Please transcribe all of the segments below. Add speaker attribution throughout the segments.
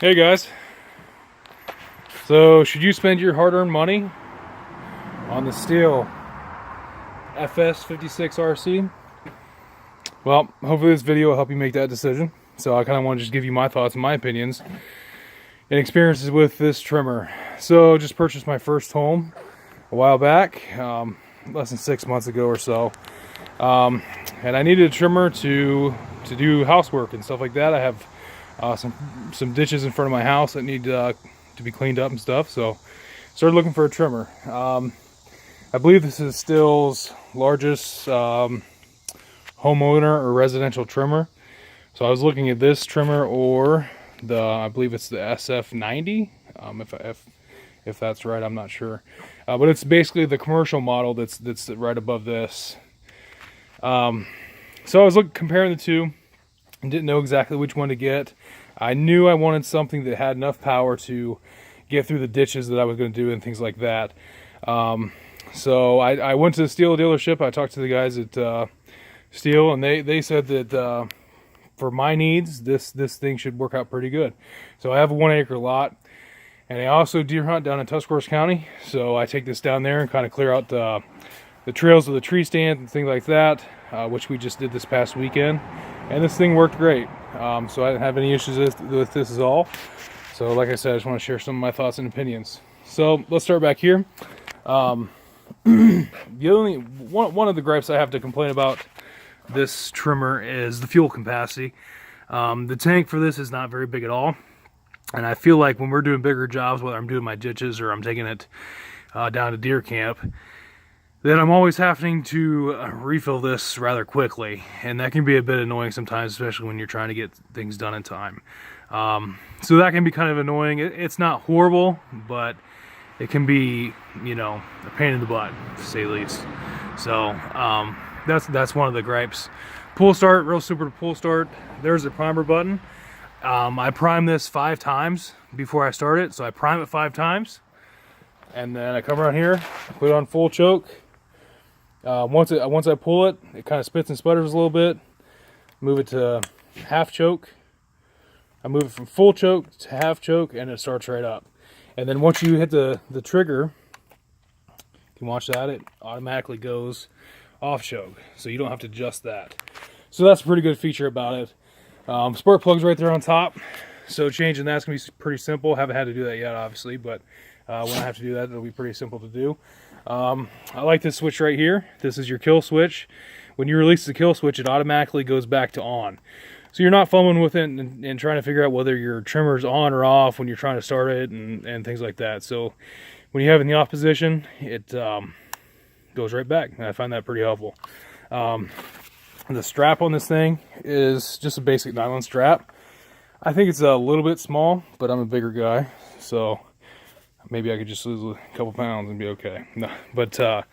Speaker 1: Hey guys, so should you spend your hard-earned money on the Stihl FS 56 RC? Well, hopefully this video will help you make that decision. So I kind of want to just give you my thoughts and my opinions and experiences with this trimmer. So just purchased my first home a while back, less than 6 months ago or so, and I needed a trimmer to do housework and stuff like that. I have some ditches in front of my house that need to be cleaned up and stuff, so started looking for a trimmer. I believe this is Stihl's largest homeowner or residential trimmer. So I was looking at this trimmer or I believe it's the SF90, if that's right, I'm not sure, but it's basically the commercial model that's right above this. So I was comparing the two and didn't know exactly which one to get. I knew I wanted something that had enough power to get through the ditches that I was going to do and things like that. So I went to the Stihl dealership. I talked to the guys at Stihl, and they said that for my needs, this thing should work out pretty good. So I have a 1 acre lot, and I also deer hunt down in Tuscarawas County. So I take this down there and kind of clear out the trails of the tree stand and things like that, which we just did this past weekend. And this thing worked great. So I didn't have any issues with this at all. So like I said, I just want to share some of my thoughts and opinions. So let's start back here. The only one of the gripes I have to complain about this trimmer is the fuel capacity. The tank for this is not very big at all. And I feel like when we're doing bigger jobs, whether I'm doing my ditches or I'm taking it down to deer camp, then I'm always having to refill this rather quickly, and that can be a bit annoying sometimes, especially when you're trying to get things done in time. So that can be kind of annoying. It's not horrible, but it can be, a pain in the butt, to say the least. So that's one of the gripes. Pull start, real super to pull start. There's the primer button. I prime this 5 times before I start it, so I prime it 5 times, and then I come around here, put it on full choke. Once I pull it, it kind of spits and sputters a little bit. Move it to half choke. I move it from full choke to half choke, and it starts right up. And then once you hit the trigger, you can watch that, it automatically goes off choke, so you don't have to adjust that. So that's a pretty good feature about it. Spark plug's right there on top, so changing that's going to be pretty simple. Haven't had to do that yet, obviously, but when I have to do that, it'll be pretty simple to do. I like this switch right here. This is your kill switch. When you release the kill switch, it automatically goes back to on. So you're not fumbling with it and trying to figure out whether your trimmer's on or off when you're trying to start it and things like that. So when you have it in the off position, it goes right back. And I find that pretty helpful. The strap on this thing is just a basic nylon strap. I think it's a little bit small, but I'm a bigger guy, so maybe I could just lose a couple pounds and be okay. No, but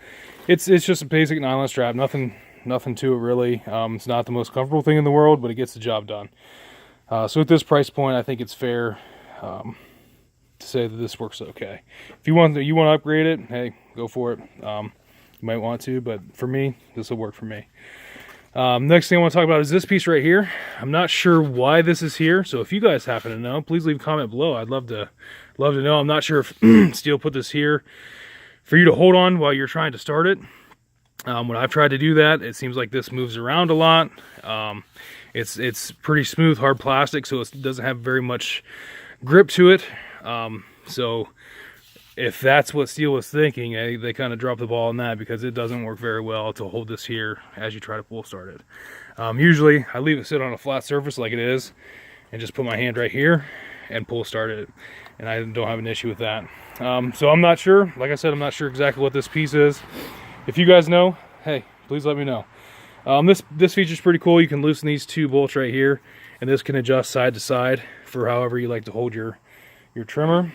Speaker 1: it's just a basic nylon strap. Nothing to it really. It's not the most comfortable thing in the world, but it gets the job done. So at this price point, I think it's fair to say that this works okay. If you want to upgrade it, hey, go for it. You might want to, but for me, this will work for me. Next thing I want to talk about is this piece right here. I'm not sure why this is here, so if you guys happen to know, please leave a comment below. I'd love to know. I'm not sure if Stihl put this here for you to hold on while you're trying to start it. When I've tried to do that, it seems like this moves around a lot. It's pretty smooth, hard plastic, so it doesn't have very much grip to it. So if that's what Stihl was thinking, they kind of dropped the ball on that, because it doesn't work very well to hold this here as you try to pull start it. Usually I leave it sit on a flat surface like it is and just put my hand right here and pull start it, and I don't have an issue with that. So I'm not sure, like I said, I'm not sure exactly what this piece is. If you guys know, hey, please let me know. This feature is pretty cool. You can loosen these 2 bolts right here, and this can adjust side to side for however you like to hold your trimmer.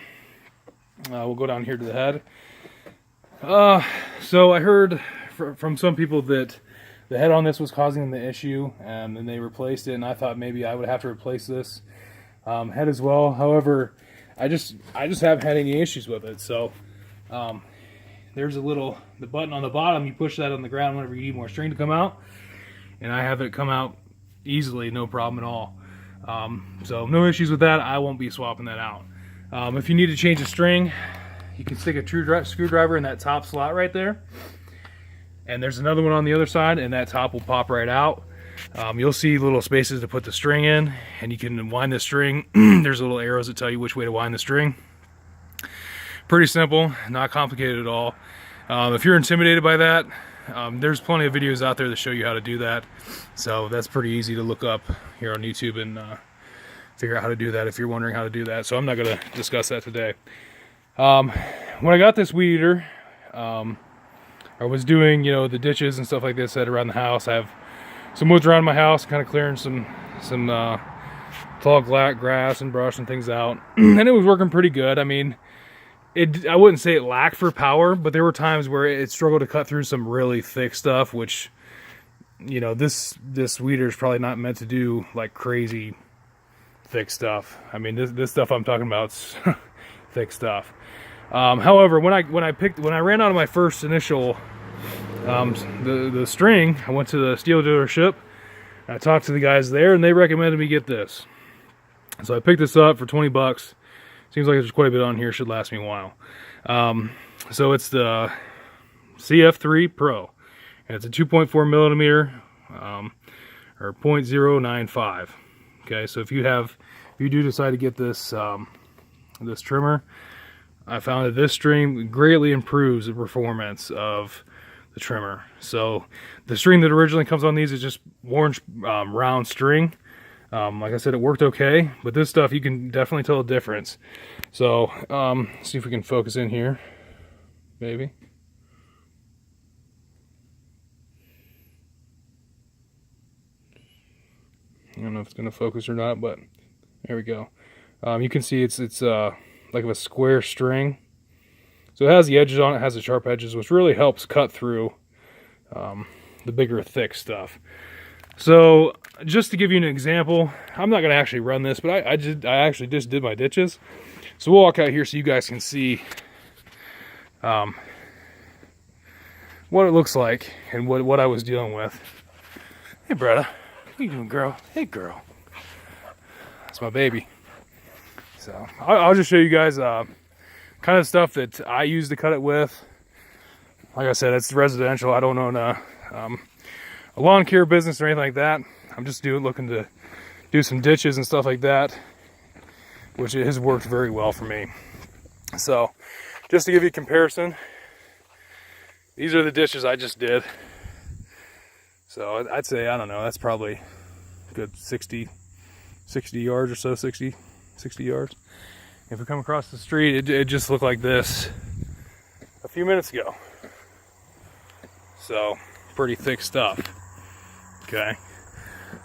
Speaker 1: We'll go down here to the head. So I heard from some people that the head on this was causing the issue, and then they replaced it, and I thought maybe I would have to replace this head as well. However, I just haven't had any issues with it. So there's the button on the bottom. You push that on the ground whenever you need more string to come out, and I have it come out easily, no problem at all. So no issues with that. I won't be swapping that out. If you need to change the string, you can stick a true screwdriver in that top slot right there. And there's another one on the other side, and that top will pop right out. You'll see little spaces to put the string in, and you can wind the string. There's little arrows that tell you which way to wind the string. Pretty simple, not complicated at all. If you're intimidated by that, there's plenty of videos out there that show you how to do that. So that's pretty easy to look up here on YouTube and figure out how to do that if you're wondering how to do that. So I'm not going to discuss that today. When I got this weed eater, I was doing, you know, the ditches and stuff like this around the house. I have some woods around my house, kind of clearing some tall grass and brush and things out, and it was working pretty good. I mean, I wouldn't say it lacked for power, but there were times where it struggled to cut through some really thick stuff, which, you know, this weeder is probably not meant to do like crazy thick stuff. I mean, this stuff I'm talking about is thick stuff. However, when I ran out of my first initial the string, I went to the Stihl dealership. I talked to the guys there, and they recommended me get this. So I picked this up for 20 bucks. Seems like there's quite a bit on here. Should last me a while. So it's the CF3 Pro, and it's a 2.4 millimeter or 0.095. Okay, so if you do decide to get this this trimmer, I found that this string greatly improves the performance of the trimmer. So the string that originally comes on these is just orange round string. Like I said, it worked okay, but this stuff, you can definitely tell a difference. So see if we can focus in here, maybe. I don't know if it's going to focus or not, but there we go. You can see it's like a square string. So it has the edges on it, has the sharp edges, which really helps cut through the bigger, thick stuff. So just to give you an example, I'm not going to actually run this, but I actually just did my ditches. So we'll walk out here so you guys can see what it looks like and what I was dealing with. Hey, Bretta. What are you doing, girl? Hey, girl. That's my baby. So I'll just show you guys kind of stuff that I use to cut it with. Like I said, it's residential. I don't own a lawn care business or anything like that. I'm just looking to do some ditches and stuff like that, which it has worked very well for me. So just to give you a comparison, these are the ditches I just did. So I'd say, I don't know, that's probably a good 60 yards or so, 60 yards. If we come across the street, it just looked like this a few minutes ago. So pretty thick stuff. Okay,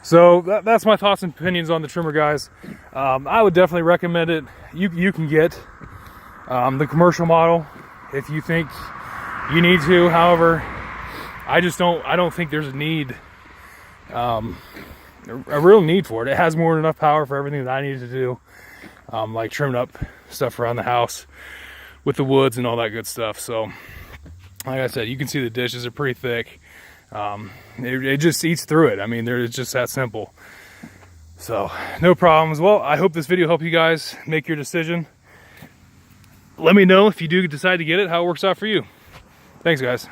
Speaker 1: so that's my thoughts and opinions on the trimmer, guys. I would definitely recommend it. You can get the commercial model if you think you need to. However, I don't think there's a need, a real need for it. It has more than enough power for everything that I need to do, like trimming up stuff around the house with the woods and all that good stuff. So like I said, you can see the dishes are pretty thick. It just eats through it. I mean, it's just that simple. So no problems. Well, I hope this video helped you guys make your decision. Let me know if you do decide to get it, how it works out for you. Thanks, guys.